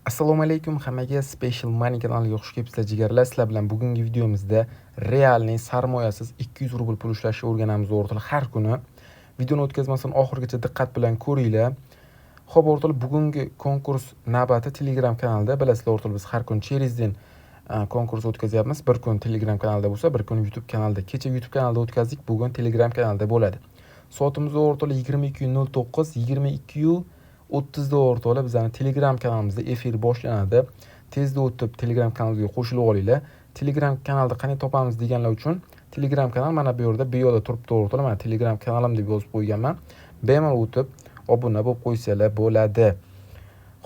Assalomu alaykum hammaga, Special Money kanaliga xush kelibsizlar jigarlar. Sizlar bilan bugungi videomizda realniy sarmoyasiz 200 rubl pul ishlashni o'rganamiz o'rtoqlar. Har kuni videoni o'tkazmasdan oxirigacha diqqat bilan ko'ringlar. Xo'p o'rtoqlar, bugungi konkurs navbati Telegram kanalida. Bilasizlar o'rtoqlar, biz har kun через день konkurs o'tkazyapmiz. Bir kun Telegram kanalida bo'lsa, bir kun YouTube kanalida. Kecha YouTube kanalida o'tkazdik, bugun Telegram kanalida bo'ladi. Soatimiz o'rtoqlar 22:09, 22:30 o'rtoqlar bizning Telegram kanalimizda efir boshlanadi. Tezda o'tib Telegram kanaliga qo'shilib olinglar. Telegram kanalda qanday topamiz deganlar uchun Telegram kanal mana bu yerda bioda turibdi o'rtoqlar. Mana Telegram kanalim deb yozib qo'yganman. Bemalol o'tib obuna bo'lib qo'ysanglar bo'ladi.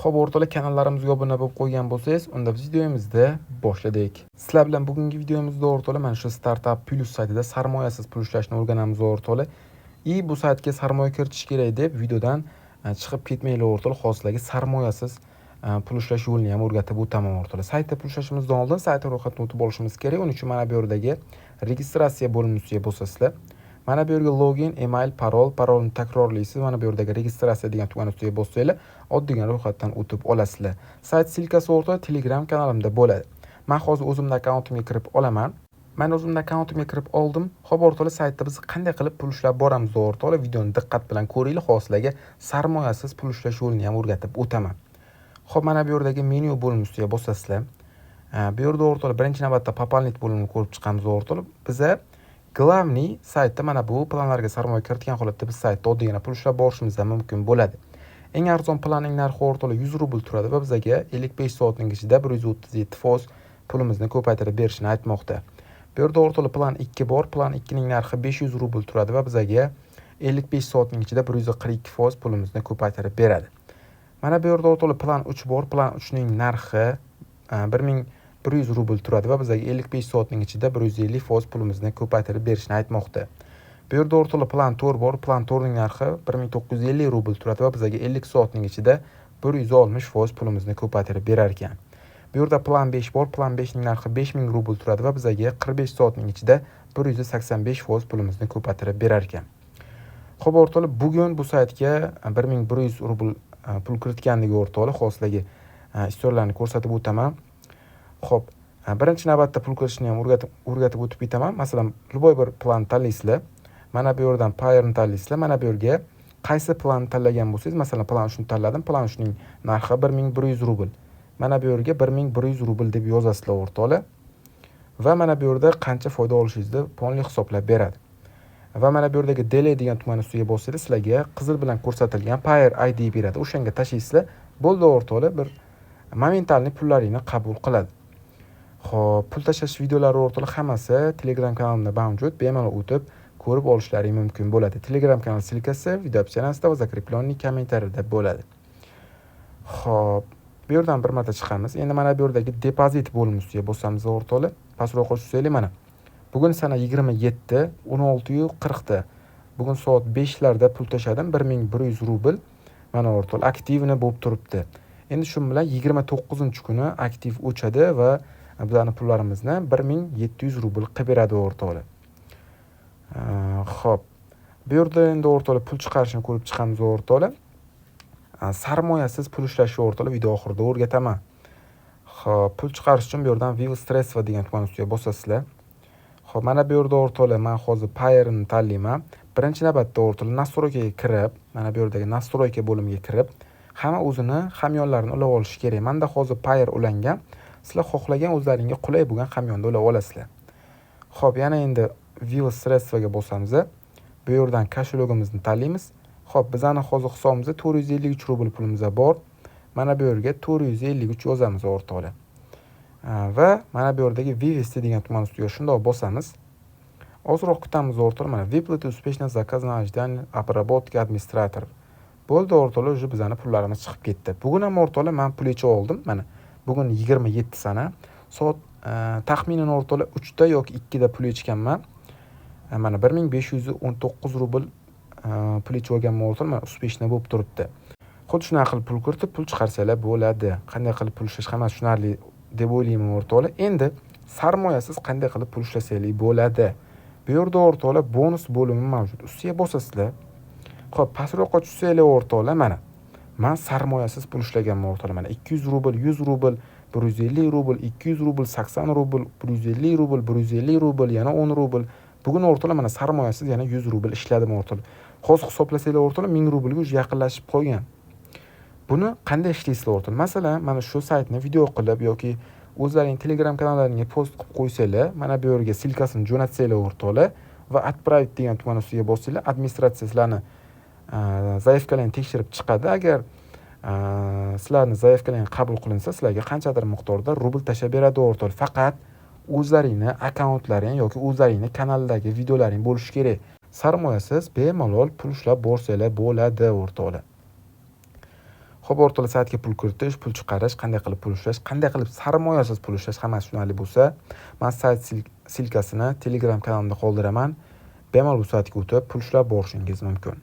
Xo'p o'rtoqlar, kanallarimizga obuna bo'lib qo'ygan bo'lsangiz, unda biz videomizda boshladik. Sizlar bilan bugungi videomizda o'rtoqlar mana shu Startup Plus saytida sarmoyasiz pul ishlashni o'rganamiz o'rtoqlar. Bu saytga sarmoya kiritish kerak deb videodan chiqib ketmanglar o'rtoqlar. Hozirgi sarmoyasiz pul ishlash yo'lini ham o'rgatib o'taman o'rtoqlar. Saytda pul ishlashimizdan oldin sayt ro'yxatini o'tib olishimiz kerak. Uning uchun mana bu yerdagi registratsiya bo'linmasiga bosasizlar. Mana bu yerga login, email, parolni takrorlaysiz. Mana bu yerdagi registratsiya degan tugma ustiga bossanglar, oddiy ro'yxatdan o'tib olasizlar. Sayt silkasi o'rtoqlar Telegram kanalimda bo'ladi. Men hozir o'zimning akkauntimga kirib olaman. Men o'zimning akkauntimga kirib oldim. Xo'p o'rtoqlar, saytda biz qanday qilib pul ishlab boramiz o'rtoqlar, videoni diqqat bilan ko'ringlar. Hozirlarga sarmoyasiz pul ishlash yo'lini ham o'rgatib o'taman. Xo'p, mana bu yerdagi menyu bo'linmasiga bosasizlar. Bu yerda o'rtoqlar birinchi navbatda пополнить bo'limini ko'rib chiqamiz o'rtoqlar. Biza Glavniy saytda mana bu planlarga sarmoya kiritgan holatda biz saytda oddiygina pul ishlab borishimiz ham mumkin bo'ladi. Eng arzon planning narxi o'rtoqlar 100 rubl turadi va bizga 55 soatning ichida 137% pulimizni ko'paytirib berishini aytmoqda. Bu yerda o'rtoqlar plan 2 bor. Plan 2 ning narxi 500 rubl turadi va bizga 55 soatning ichida 142% pulimizni ko'paytirib beradi. Mana bu yerda o'rtoqlar plan 3 bor. Plan 3 ning narxi 1100 rubl turadi va bizga 55 soatning ichida 150% pulimizni ko'paytirib berishini aytmoqda. Bu yerda o'rtoqlar plan 4 bor. Plan 4 ning narxi 1950 rubl turadi va bizga 50 soatning ichida 160% pulimizni ko'paytirib berar ekan. Bu yerda plan 5 bor. Plan 5 ning narxi 5000 rubl turadi va bizga 45 soatning ichida 185% pulimizni ko'paytirib berar ekan. Xo'p o'rtoqlar, bugun bu saytga 1100 rubl pul kiritganligi o'rtoqlar hozirgi istorlarni ko'rsatib o'taman. Xo'p, birinchi navbatda pul kiritishni ham o'rgatib o'tib ketaman. Masalan, любой bir plan tanlaysizlar. Mana bu yerdan payerni tanlaysizlar. Mana bu yerga qaysi plan tanlagan bo'lsangiz, masalan, plan shuni tanladim. Plan shuning narxi 1100 rubl. Mana bu yerga 1100 rubl deb yozasizlar o'rtoqlar. Va mana bu yerda qancha foyda olishingizni ponli hisoblab beradi. Va mana bu yerdagi delay degan tugmani ustiga bossanglar, sizlarga qizil bilan ko'rsatilgan Payer ID beradi. O'shanga tashlaysizlar. Bo'ldi o'rtoqlar, bir momentalniy pullaringni qabul qiladi. Xo'p, pul tashlash videolari o'rtoqlar hammasi Telegram kanalimda mavjud. Bemalol o'tib ko'rib olishlaring mumkin bo'ladi. Telegram kanal silkasi video opsiyasida va zakreplonning kommentariyada bo'ladi. Xo'p, bu yerdan bir marta chiqamiz. Endi mana bu yerdagi depozit bo'linmasiga bosamiz o'rtoqlar. Pastroqqa tushsanglar mana. Bugun sana 27:16:40 da. Bugun soat 5 larda pul tashladim. 1100 rubl. Mana o'rtoqlar aktivni bo'lib turibdi. Endi shu bilan 29-kuni aktiv o'chadi va bizlarning pullarimizni 1700 rubl qilib beradi o'rtoqlar. Xo'p. Bu yerda endi o'rtoqlar pul chiqarishni ko'rib chiqamiz o'rtoqlar. Sarmoyasiz pul ishlashni o'rtoqlar video oxirida o'rgataman. Xo'p, pul chiqarish uchun bu yerdan View Stress va degan tugma ustiga bosasizlar. Xo'p, mana bu yerda o'rtoqlar men hozir Payerni tanlayman. Birinchi navbatda o'rtoqlar nastroykaga kirib, mana bu yerdagi nastroyka bo'limiga kirib, hamma o'zini hamyonlarini ulab olishi kerak. Menda hozir Payer ulangan. Sizlar xohlagan o'zlaringizga qulay bo'lgan hamyonni ulab olasizlar. Xo'p, yana endi View Stress ga bosamiz. Bu yerdan koshelogimizni tanlaymiz. Xo'p, bizning hozir hisobimizda 453 rubl pulimiz bor. Mana bu yerga 453 yozamiz o'rtoqlar. Va mana bu yerdagi вывести degan tugma ustiga shundoq bosamiz. Ozroq kutamiz o'rtoqlar. Mana выплаты успешно заказано ожидание обработки администратор. Bo'ldi o'rtoqlar, уже bizning pullarimiz chiqib ketdi. Bugun ham o'rtoqlar men pul yechib oldim. Mana bugun 27 sana. Soat taxminan o'rtoqlar 3 da yoki 2 da pul yechganman. Mana 1519 rubl pul yechib olganman o'rtoqlar. Mana успешно bo'lib turibdi. Xuddi shunaqa qilib pul kiritib pul chiqarsalar bo'ladi. Qanday qilib pul ishlash hammasi tushunarli deb o'ylayman o'rtoqlar. Endi sarmoyasiz qanday qilib pul ishlasanglar bo'ladi. Bu yerda o'rtoqlar bonus bo'limi mavjud. Ustiga bosasizlar. Xo'p, pastroqqa tushsanglar o'rtoqlar mana. men sarmoyasiz pul ishlaganman o'rtoqlar. Mana 200 rubl, 100 rubl, 150 rubl, 200 rubl, 80 rubl, 150 rubl, 150 rubl, yana 10 rubl. Bugun o'rtoqlar mana sarmoyasiz yana 100 rubl ishladim o'rtoqlar. Hozir hisoblasanglar o'rtoqlar 1000 rublga уже yaqinlashib qolgan. Buni qanday ishlaysizlar o'rtoqlar? Masalan, mana shu saytni video qilib yoki o'zlaring Telegram kanallaringga post qilib qo'ysanglar, mana bu yerga silkasini jo'natsanglar o'rtoqlar va отправить degan tuman ustiga bossanglar, administratsiya sizlarni zaявкalarini tekshirib chiqadi. Agar sizlarni zaявkalaringiz qabul qilinsa, sizlarga qanchadir miqdorda rubl tashlab beradi o'rtoqlar. Faqat o'zlaringni akkauntlaring yoki o'zlaringni kanaldagi videolaring bo'lishi kerak. Sarmoyasiz bemalol pul ishlab borsanglar bo'ladi o'rtoqlar. Xo'p o'rtoqlar, saytga pul kiritish, pul chiqarish, qanday qilib pul ishlash, qanday qilib sarmoyasiz pul ishlash hammasi tushunarli bo'lsa, men sayt silkasini Telegram kanalimda qoldiraman. Bemalol bu saytga o'tib pul ishlab borishingiz mumkin.